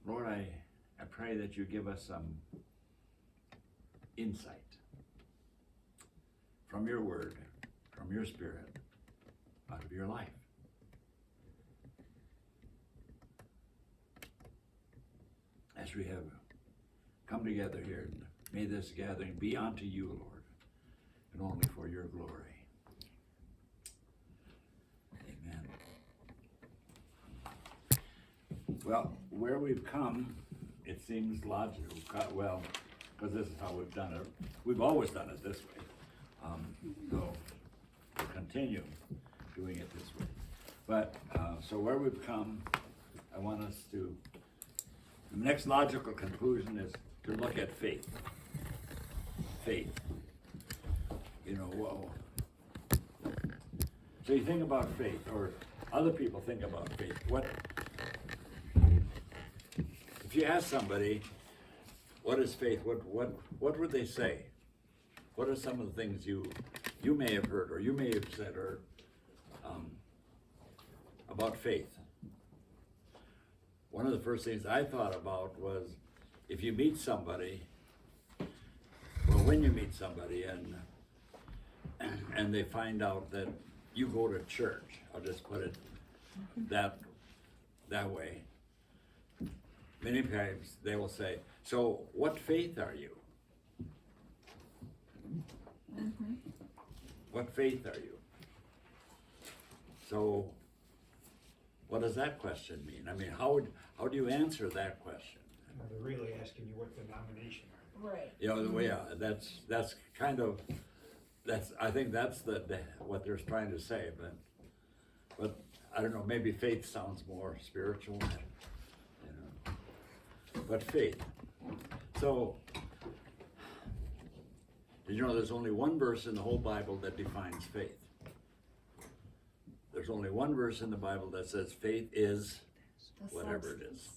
Lord, I pray that you give us some insight from your word, from your spirit, out of your life. As we have come together here, may this gathering be unto you, Lord, and only for your glory. Amen. Well, where we've come, it seems logical, well, because this is how we've done it. We've always done it this way. So we'll continue doing it this way. But, so where we've come, I want us to, the next logical conclusion is to look at faith. Faith. You know, whoa. So you think about faith, or other people think about faith. What, if you ask somebody, what is faith? What would they say? What are some of the things you may have heard, or you may have said, or about faith? One of the first things I thought about was, if you meet somebody, well, when you meet somebody and they find out that you go to church, I'll just put it that way. Many times they will say, so what faith are you? Mm-hmm. What faith are you? So what does that question mean? I mean, how do you answer that question? They're really asking you what denomination are you? Right. You know, yeah, that's kind of, I think that's what they're trying to say, but I don't know, maybe faith sounds more spiritual, you know, but faith. So, did you know there's only one verse in the whole Bible that defines faith? There's only one verse in the Bible that says faith is whatever it is.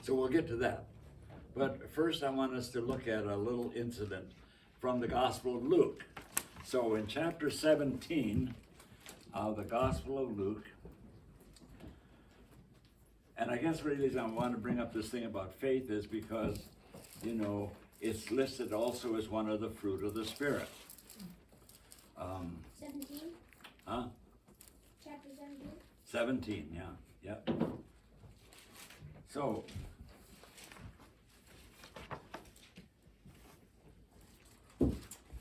So we'll get to that. But first I want us to look at a little incident from the Gospel of Luke. So in chapter 17 of the Gospel of Luke, and I guess the reason I want to bring up this thing about faith is because, you know, it's listed also as one of the fruit of the Spirit. 17? Huh? Chapter 17? 17, yeah. So,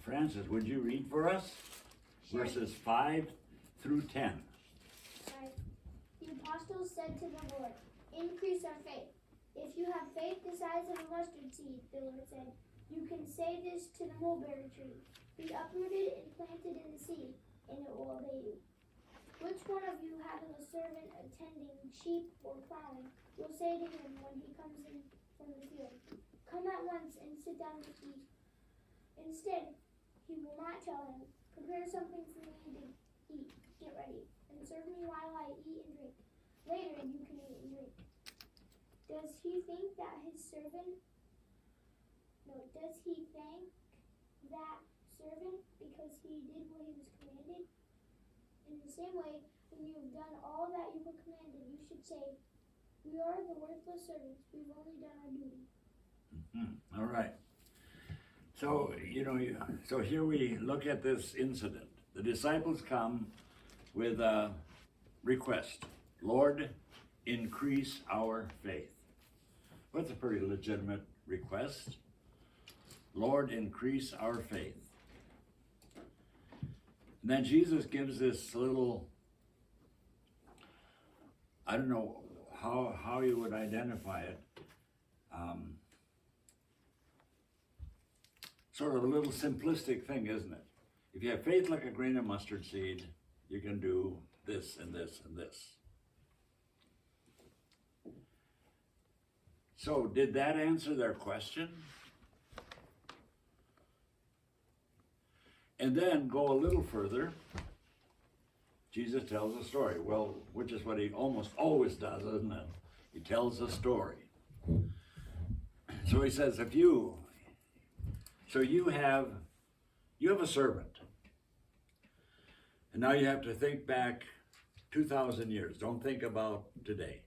Francis, would you read for us? Sure. Verses 5 through 10. Right. The apostles said to the Lord, "Increase our faith." "If you have faith the size of a mustard seed," the Lord said, "you can say this to the mulberry tree, 'Be uprooted and planted in the sea,' and it will obey you. Which one of you, having a servant attending sheep or plowing, will say to him when he comes in from the field, 'Come at once and sit down to eat'? Instead, he will not tell him, 'Prepare something for me to eat, get ready, and serve me while I eat and drink. Later you can eat and drink.' Does he thank that servant because he did what he was commanded? In the same way, when you have done all that you were commanded, you should say, 'We are the worthless servants. We've only done our duty.'" Mm-hmm. All right. So, you know, so here we look at this incident. The disciples come with a request. "Lord, increase our faith." Well, that's a pretty legitimate request. "Lord, increase our faith." And then Jesus gives this little, I don't know how you would identify it, sort of a little simplistic thing, isn't it? If you have faith like a grain of mustard seed, you can do this and this and this. So did that answer their question? And then go a little further. Jesus tells a story. Well, which is what he almost always does, isn't it? He tells a story. So he says, you have a servant. And now you have to think back 2,000 years. Don't think about today.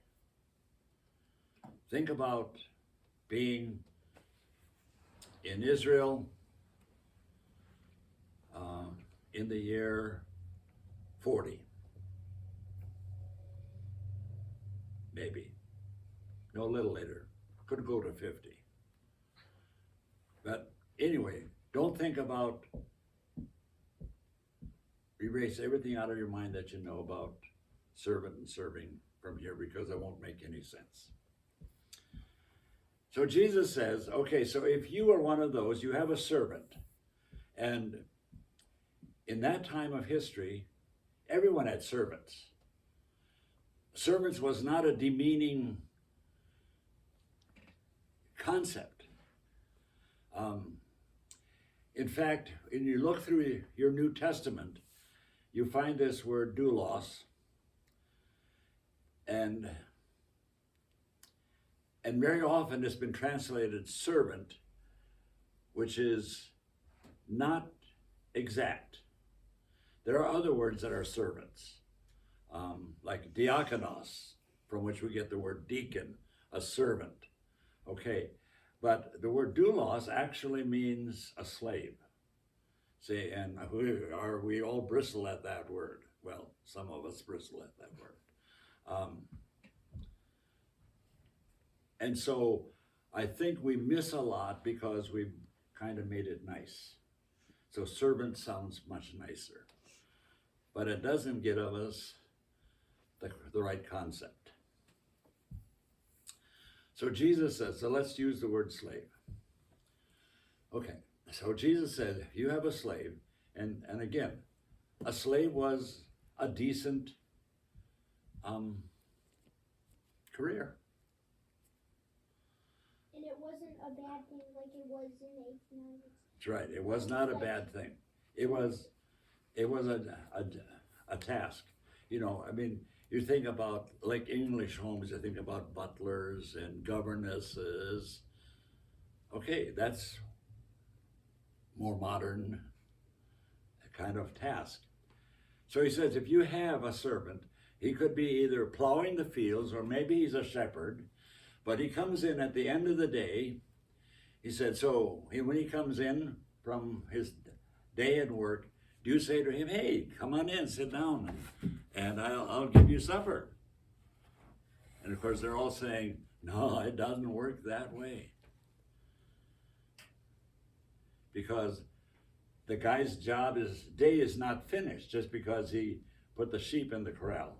Think about being in Israel in the year 40. Maybe. No, a little later. Could go to 50. But anyway, don't think about, erase everything out of your mind that you know about servant and serving from here, because it won't make any sense. So Jesus says, okay, so if you are one of those, you have a servant. And in that time of history, everyone had servants. Servants was not a demeaning concept. In fact, when you look through your New Testament, you find this word doulos, and very often it's been translated servant, which is not exact. There are other words that are servants, like diakonos, from which we get the word deacon, a servant. Okay, but the word doulos actually means a slave. See, and we all bristle at that word. Well, some of us bristle at that word. And so I think we miss a lot because we've kind of made it nice. So servant sounds much nicer, but it doesn't give us the right concept. So Jesus says, so let's use the word slave. Okay, so Jesus said, you have a slave, and again, a slave was a decent career. And it wasn't a bad thing like it was in the 1800s. That's right, it was not a bad thing. It was a task. You know, I mean, you think about, like English homes, you think about butlers and governesses. Okay, that's more modern kind of task. So he says, if you have a servant, he could be either plowing the fields or maybe he's a shepherd, but he comes in at the end of the day. He said, so when he comes in from his day at work, do you say to him, hey, come on in, sit down, and I'll give you supper? And of course, they're all saying, no, it doesn't work that way. Because the guy's day is not finished just because he put the sheep in the corral,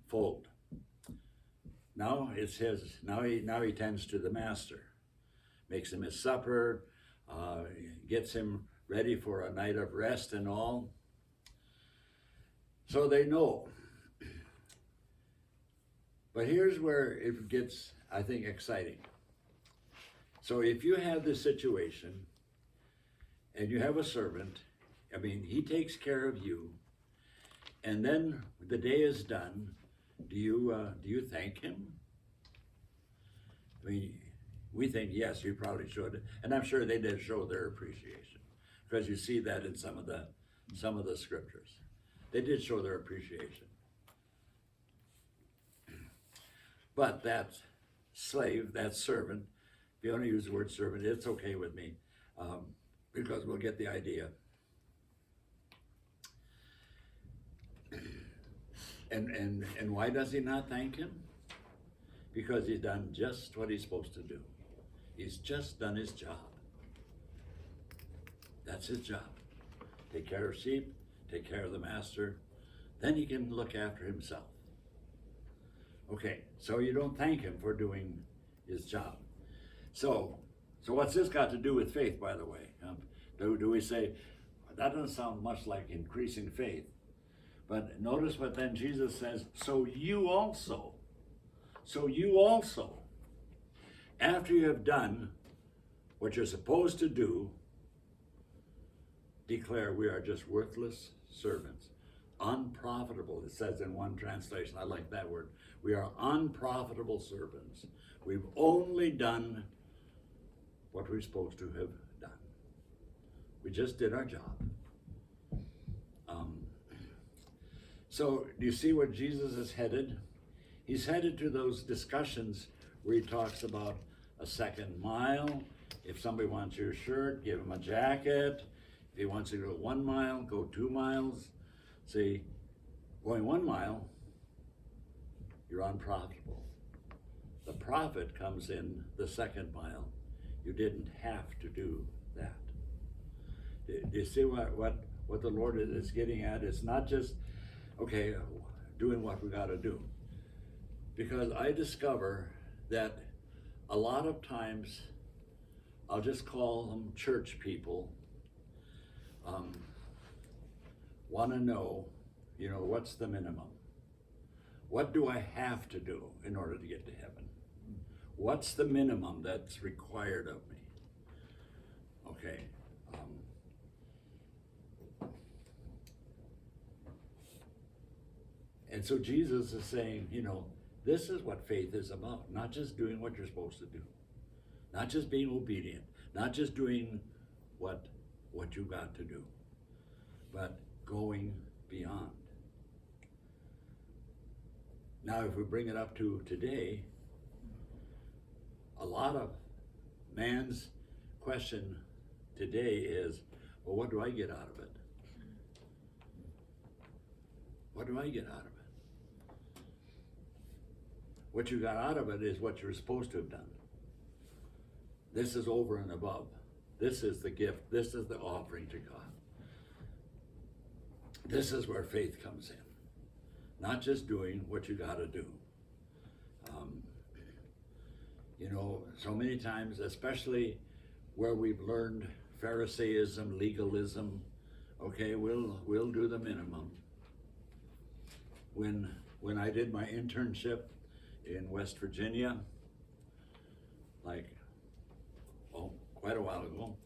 fold. Now it's his. Now he tends to the master, makes him his supper, gets him ready for a night of rest and all. So they know. But here's where it gets, I think, exciting. So if you have this situation and you have a servant, I mean, he takes care of you, and then the day is done, do you thank him? I mean, we think, yes, you probably should, and I'm sure they did show their appreciation, because you see that in some of the scriptures. They did show their appreciation. But that slave, that servant, if you want to use the word servant, it's okay with me, because we'll get the idea. And why does he not thank him? Because he's done just what he's supposed to do. He's just done his job. That's his job. Take care of sheep, take care of the master, then he can look after himself. Okay, so you don't thank him for doing his job. So what's this got to do with faith, by the way? Do we say, that doesn't sound much like increasing faith. But notice what then Jesus says, so you also, after you have done what you're supposed to do, declare we are just worthless servants, unprofitable, it says in one translation. I like that word. We are unprofitable servants. We've only done what we're supposed to have done. We just did our job. So do you see where Jesus is headed? He's headed to those discussions where he talks about a second mile. If somebody wants your shirt, give him a jacket. If he wants to go 1 mile, go 2 miles. See, going 1 mile, you're unprofitable. The profit comes in the second mile. You didn't have to do that. Do you see what the Lord is getting at? It's not just, okay, doing what we got to do. Because I discover that a lot of times, I'll just call them church people, want to know, what's the minimum? What do I have to do in order to get to heaven? What's the minimum that's required of me? Okay. And so Jesus is saying, this is what faith is about. Not just doing what you're supposed to do. Not just being obedient. Not just doing what you got to do. But going beyond. Now, if we bring it up to today, a lot of man's question today is, well, what do I get out of it? What do I get out of it? What you got out of it is what you're supposed to have done. This is over and above. This is the gift. This is the offering to God. This is where faith comes in. Not just doing what you got to do. So many times, especially where we've learned Pharisaism, legalism, okay, we'll do the minimum. When I did my internship in West Virginia, quite a while ago,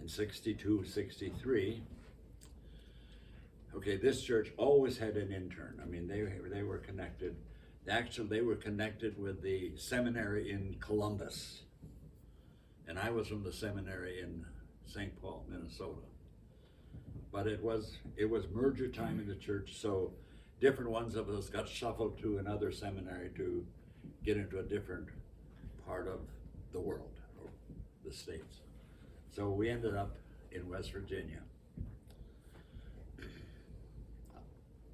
in 62, 63, okay, this church always had an intern. I mean, they were connected. Actually, they were connected with the seminary in Columbus. And I was from the seminary in St. Paul, Minnesota. But it was merger time in the church, so different ones of us got shuffled to another seminary to get into a different part of the world, or the States. So we ended up in West Virginia.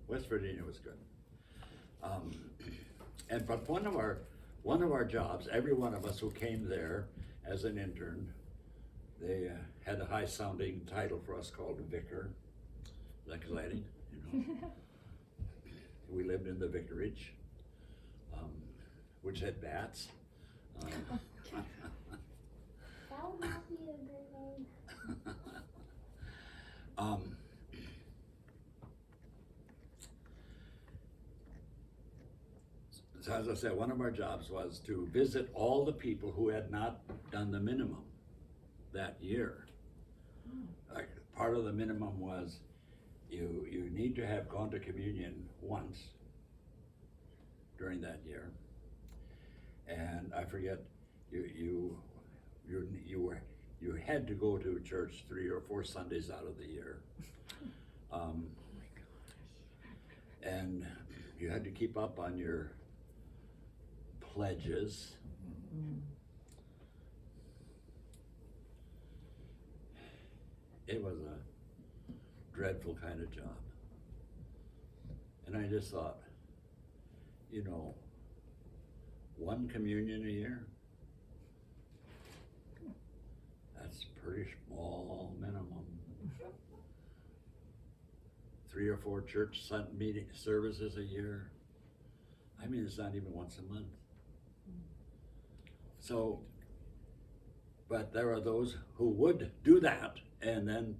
West Virginia was good. But one of our jobs, every one of us who came there as an intern, they had a high sounding title for us called vicar. Is that exciting? We lived in the vicarage, which had bats. That would not be a good name. So as I said, one of our jobs was to visit all the people who had not done the minimum that year. Like, part of the minimum was you need to have gone to communion once during that year, and I forget you had to go to church 3 or 4 Sundays out of the year, and you had to keep up on your pledges. It was a dreadful kind of job. And I just thought, 1 communion a year, that's pretty small minimum. 3 or 4 church meeting services a year. I mean, it's not even once a month. So, but there are those who would do that and then,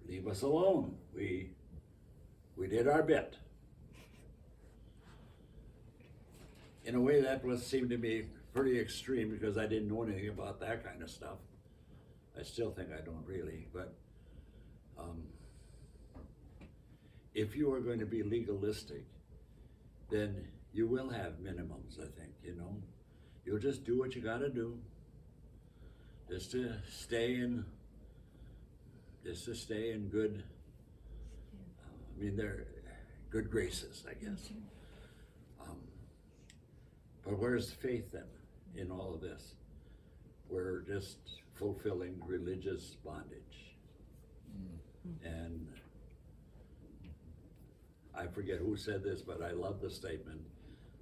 leave us alone. We did our bit. In a way, that seemed to me pretty extreme because I didn't know anything about that kind of stuff. I still think I don't really, but if you are going to be legalistic, then you will have minimums, I think, You'll just do what you gotta do, just to stay in good I mean, they're good graces, I guess. But where's faith then in all of this? We're just fulfilling religious bondage. And I forget who said this, but I love the statement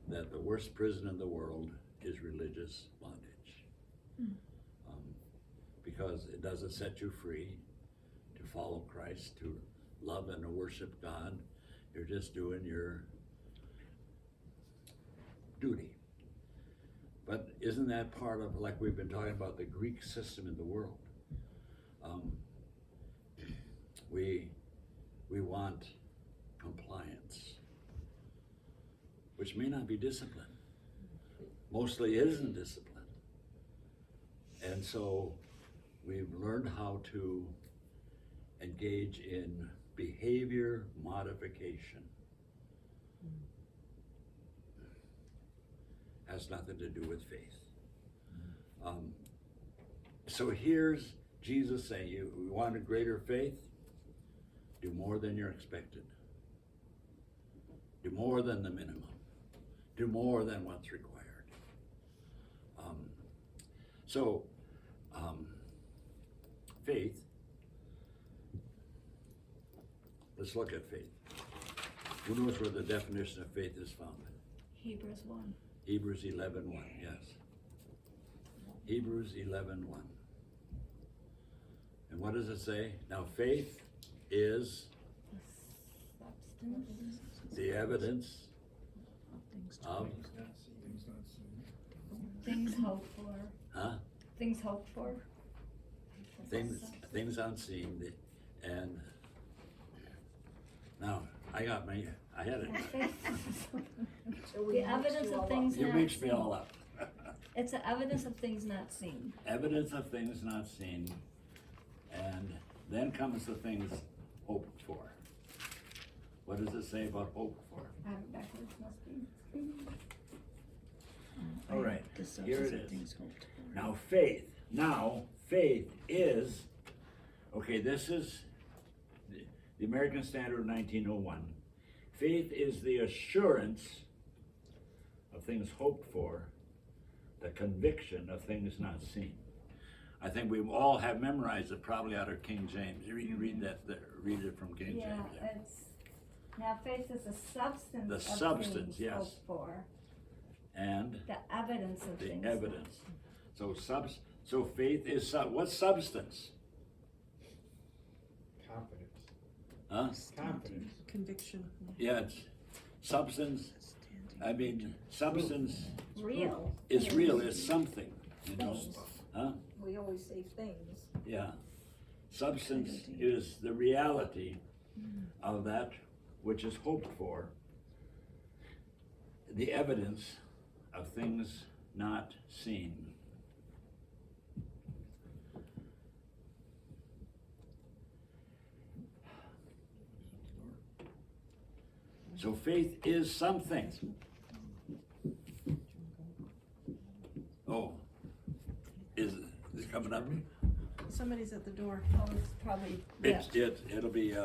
that the worst prison in the world is religious bondage. Because it doesn't set you free to follow Christ, to love and to worship God. You're just doing your duty. But isn't that part of, like we've been talking about, the Greek system in the world? We want compliance, which may not be discipline. Mostly it isn't discipline. And so we've learned how to engage in behavior modification. Has nothing to do with faith. So here's Jesus saying, you want a greater faith? Do more than you're expected. Do more than the minimum. Do more than what's required. Faith, let's look at faith. Who knows where the definition of faith is found? Hebrews 1. Hebrews 11:1, yes. Hebrews 11:1. And what does it say? Now faith is the evidence of Things hoped for. huh? Things hoped for. Things unseen. And now I had it. The evidence of things You not reached seen. me all up. It's the evidence of things not seen. Evidence of things not seen. And then comes the things hoped for. What does it say about hoped for? I have it backwards, must be. All right, here it is. Now faith is, okay, this is the American Standard 1901. Faith is the assurance of things hoped for, the conviction of things not seen. I think we all have memorized it probably out of King James. You can read that there, read it from King Yeah, James. it's, now faith is the substance The of substance, things yes. hoped for. And The evidence of the things. evidence. So faith is, what's substance? Confidence. Huh? Confidence. Conviction. Yeah, it's substance. I mean, substance Real. is real, is something, you know? Things. Huh? We always say things. Yeah. Substance is the reality of that which is hoped for, the evidence of things not seen. So faith is something. Oh, is it coming up? Somebody's at the door. Oh, it's probably, yeah. It'll be